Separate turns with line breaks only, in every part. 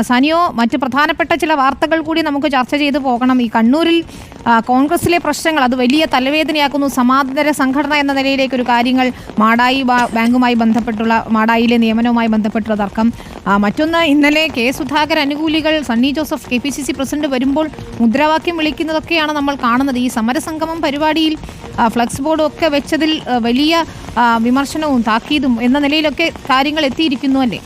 സാനിയോ, മറ്റ് പ്രധാനപ്പെട്ട ചില വാർത്തകൾ കൂടി നമുക്ക് ചർച്ച ചെയ്തു പോകണം. ഈ കണ്ണൂരിൽ കോൺഗ്രസിലെ പ്രശ്നങ്ങൾ അത് വലിയ തലവേദനയാക്കുന്നു. സമാന്തര സംഘടന എന്ന നിലയിലേക്ക് ഒരു കാര്യങ്ങൾ മാടായി ബാങ്കുമായി ബന്ധപ്പെട്ടുള്ള മാടായിലെ നിയമനവുമായി ബന്ധപ്പെട്ടുള്ള തർക്കം. മറ്റൊന്ന്, ഇന്നലെ കെ സുധാകർ അനുകൂലികൾ സണ്ണി ജോസഫ് KPCC പ്രസിഡന്റ് വരുമ്പോൾ മുദ്രാവാക്യം വിളിക്കുന്നതൊക്കെയാണ് നമ്മൾ കാണുന്നത്. ഈ സമരസംഗമം പരിപാടിയിൽ ഫ്ലക്സ് ബോർഡും ഒക്കെ വെച്ചതിൽ വലിയ വിമർശനവും താക്കീതും എന്ന നിലയിലൊക്കെ കാര്യങ്ങൾ എത്തിയിരിക്കുന്നു അല്ലേ?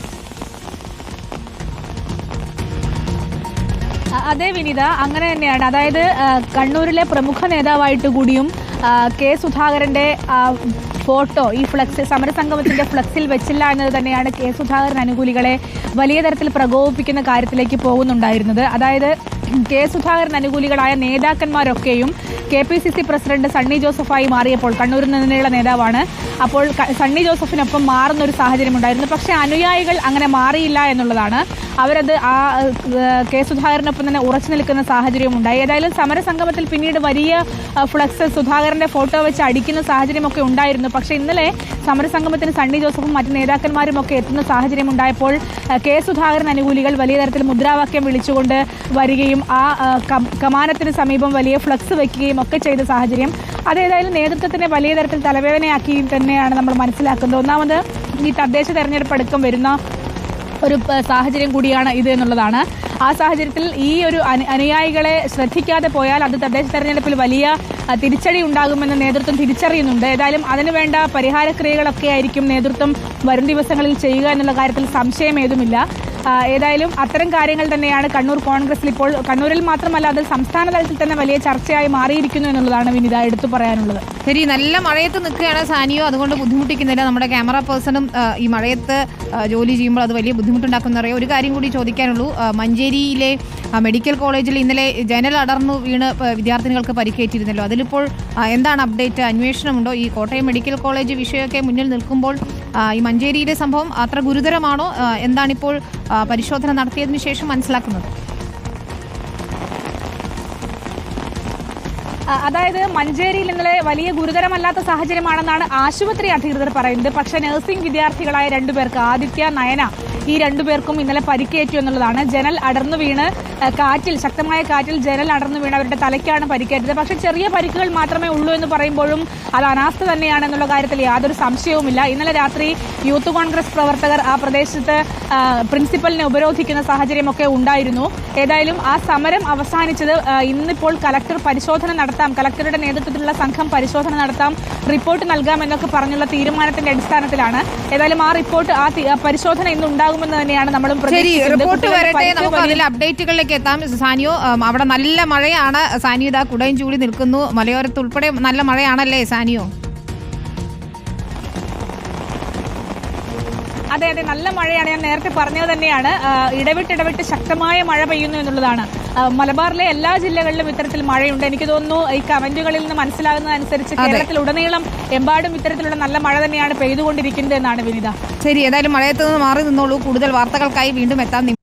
അതെ വിനീത, അങ്ങനെ തന്നെയാണ്. അതായത് കണ്ണൂരിലെ പ്രമുഖ നേതാവായിട്ട് കൂടിയും കെ സുധാകരന്റെ ഫോട്ടോ ഈ ഫ്ലക്സ് സമരസംഗമത്തിന്റെ ഫ്ലക്സിൽ വെച്ചില്ല എന്നത് തന്നെയാണ് കെ സുധാകരൻ അനുകൂലികളെ വലിയ തരത്തിൽ പ്രകോപിപ്പിക്കുന്ന കാര്യത്തിലേക്ക് പോകുന്നുണ്ടായിരുന്നത്. അതായത് കെ സുധാകരൻ അനുകൂലികളായ നേതാക്കന്മാരൊക്കെയും KPCC പ്രസിഡന്റ് സണ്ണി ജോസഫായി മാറിയപ്പോൾ, കണ്ണൂരിൽ നിന്നുള്ള നേതാവാണ്, അപ്പോൾ സണ്ണി ജോസഫിനൊപ്പം മാറുന്ന ഒരു സാഹചര്യം ഉണ്ടായിരുന്നു. പക്ഷേ അനുയായികൾ അങ്ങനെ മാറിയില്ല എന്നുള്ളതാണ്. അവരത് കെ സുധാകരനൊപ്പം തന്നെ ഉറച്ചു നിൽക്കുന്ന സാഹചര്യം ഉണ്ടായി. ഏതായാലും സമരസംഗമത്തിൽ പിന്നീട് വലിയ ഫ്ലക്സ് സുധാകരന്റെ ഫോട്ടോ വെച്ച് അടിക്കുന്ന സാഹചര്യമൊക്കെ ഉണ്ടായിരുന്നു. പക്ഷേ ഇന്നലെ സമരസംഗമത്തിന് സണ്ണി ജോസഫും മറ്റ് നേതാക്കന്മാരും ഒക്കെ എത്തുന്ന സാഹചര്യം ഉണ്ടായപ്പോൾ കെ സുധാകരൻ അനുകൂലികൾ വലിയ തരത്തിൽ മുദ്രാവാക്യം വിളിച്ചുകൊണ്ട് വരികയും ആ കമാനത്തിന് സമീപം വലിയ ഫ്ലക്സ് വയ്ക്കുകയും ഒക്കെ ചെയ്ത സാഹചര്യം അതേതായാലും നേതൃത്വത്തിനെ വലിയ തരത്തിൽ തലവേദനയാക്കി തന്നെയാണ് നമ്മൾ മനസ്സിലാക്കുന്നത്. ഒന്നാമത് ഈ തദ്ദേശ തെരഞ്ഞെടുപ്പ് അടുക്കം വരുന്ന ഒരു സാഹചര്യം കൂടിയാണ് ഇത് എന്നുള്ളതാണ്. ആ സാഹചര്യത്തിൽ ഈ ഒരു അനുയായികളെ ശ്രദ്ധിക്കാതെ പോയാൽ അത് തദ്ദേശ തെരഞ്ഞെടുപ്പിൽ വലിയ തിരിച്ചടി ഉണ്ടാകുമെന്ന് നേതൃത്വം തിരിച്ചറിയുന്നുണ്ട്. ഏതായാലും അതിനുവേണ്ട പരിഹാരക്രിയകളൊക്കെ ആയിരിക്കും നേതൃത്വം വരും ദിവസങ്ങളിൽ ചെയ്യുക എന്നുള്ള കാര്യത്തിൽ സംശയം ഏതുമില്ല. ഏതായാലും അത്തരം കാര്യങ്ങൾ തന്നെയാണ് കണ്ണൂർ കോൺഗ്രസിൽ ഇപ്പോൾ, കണ്ണൂരിൽ മാത്രമല്ല അത് സംസ്ഥാന തലത്തിൽ തന്നെ വലിയ ചർച്ചയായി മാറിയിരിക്കുന്നു എന്നുള്ളതാണ് വിനിത എടുത്തു പറയാനുള്ളത്.
ശരി, നല്ല മഴയത്ത് നിൽക്കുകയാണ് സാനിയോ, അതുകൊണ്ട് ബുദ്ധിമുട്ടിക്കുന്നില്ല. നമ്മുടെ ക്യാമറ പേഴ്സണും ഈ മഴയത്ത് ജോലി ചെയ്യുമ്പോൾ അത് വലിയ ബുദ്ധിമുട്ടുണ്ടാക്കുന്നറിയാം. ഒരു കാര്യം കൂടി ചോദിക്കാനുള്ളൂ. മഞ്ചേരിയിലെ മെഡിക്കൽ കോളേജിൽ ഇന്നലെ ജനൽ അടർന്നു വീണ് വിദ്യാർത്ഥിനികൾക്ക് പരിക്കേറ്റിരുന്നല്ലോ. അതിലിപ്പോൾ എന്താണ് അപ്ഡേറ്റ്? അന്വേഷണമുണ്ടോ? ഈ കോട്ടയം മെഡിക്കൽ കോളേജ് വിഷയമൊക്കെ മുന്നിൽ നിൽക്കുമ്പോൾ ഈ മഞ്ചേരിയിലെ സംഭവം അത്ര ഗുരുതരമാണോ? എന്താണിപ്പോൾ പരിശോധന നടത്തിയതിനു ശേഷം മനസ്സിലാക്കുന്നത്?
അതായത് മഞ്ചേരിയിൽ ഇന്നലെ വലിയ ഗുരുതരമല്ലാത്ത സാഹചര്യമാണെന്നാണ് ആശുപത്രി അധികൃതർ പറയുന്നത്. പക്ഷേ നഴ്സിംഗ് വിദ്യാർത്ഥികളായ രണ്ടുപേർക്ക്, ആദിത്യ, നയന, ഈ രണ്ടുപേർക്കും ഇന്നലെ പരിക്കേറ്റു എന്നുള്ളതാണ്. ജനൽ അടർന്നു വീണ് ശക്തമായ കാറ്റിൽ ജനൽ അടർന്നു വീണ് അവരുടെ തലയ്ക്കാണ് പരിക്കേറ്റത്. പക്ഷേ ചെറിയ പരിക്കുകൾ മാത്രമേ ഉള്ളൂ എന്ന് പറയുമ്പോഴും അത് അനാസ്ഥ തന്നെയാണ് എന്നുള്ള കാര്യത്തിൽ യാതൊരു സംശയവുമില്ല. ഇന്നലെ രാത്രി യൂത്ത് കോൺഗ്രസ് പ്രവർത്തകർ ആ പ്രദേശത്ത് പ്രിൻസിപ്പലിനെ ഉപരോധിക്കുന്ന സാഹചര്യമൊക്കെ ഉണ്ടായിരുന്നു. ഏതായാലും ആ സമരം അവസാനിച്ചത് ഇന്നിപ്പോൾ കലക്ടർ പരിശോധന നടത്താം, കലക്ടറുടെ നേതൃത്വത്തിലുള്ള സംഘം പരിശോധന നടത്താം, റിപ്പോർട്ട് നൽകാം എന്നൊക്കെ പറഞ്ഞുള്ള തീരുമാനത്തിന്റെ അടിസ്ഥാനത്തിലാണ്. ഏതായാലും ആ റിപ്പോർട്ട്, ആ പരിശോധന ഇന്ന് ഉണ്ടാകുമെന്ന് തന്നെയാണ് നമ്മളും
പ്രതീക്ഷിക്കുന്നത്. അപ്ഡേറ്റുകളിലേക്ക് എത്താം സാനിയോ. അവിടെ നല്ല മഴയാണ് സാനിയോ, ഇതാ കുടയും ചൂടി നിൽക്കുന്നു. മലയോരത്ത് ഉൾപ്പെടെ നല്ല മഴയാണല്ലേ സാനിയോ?
അതെ അതെ, നല്ല മഴയാണ്. ഞാൻ നേരത്തെ പറഞ്ഞത് തന്നെയാണ്, ഇടവിട്ടിടവിട്ട് ശക്തമായ മഴ പെയ്യുന്നു എന്നുള്ളതാണ്. മലബാറിലെ എല്ലാ ജില്ലകളിലും ഇത്തരത്തിൽ മഴയുണ്ട്. എനിക്ക് തോന്നുന്നു ഈ കമന്റുകളിൽ നിന്ന് മനസ്സിലാകുന്നതനുസരിച്ച് കേരളത്തിൽ ഉടനീളം എമ്പാടും ഇത്തരത്തിലുള്ള നല്ല മഴ തന്നെയാണ് പെയ്തുകൊണ്ടിരിക്കുന്നത് എന്നാണ് വിനിത.
ശരി, ഏതായാലും മഴയത്ത് നിന്ന് മാറി നിന്നോളൂ. കൂടുതൽ വാർത്തകൾക്കായി വീണ്ടും എത്താം.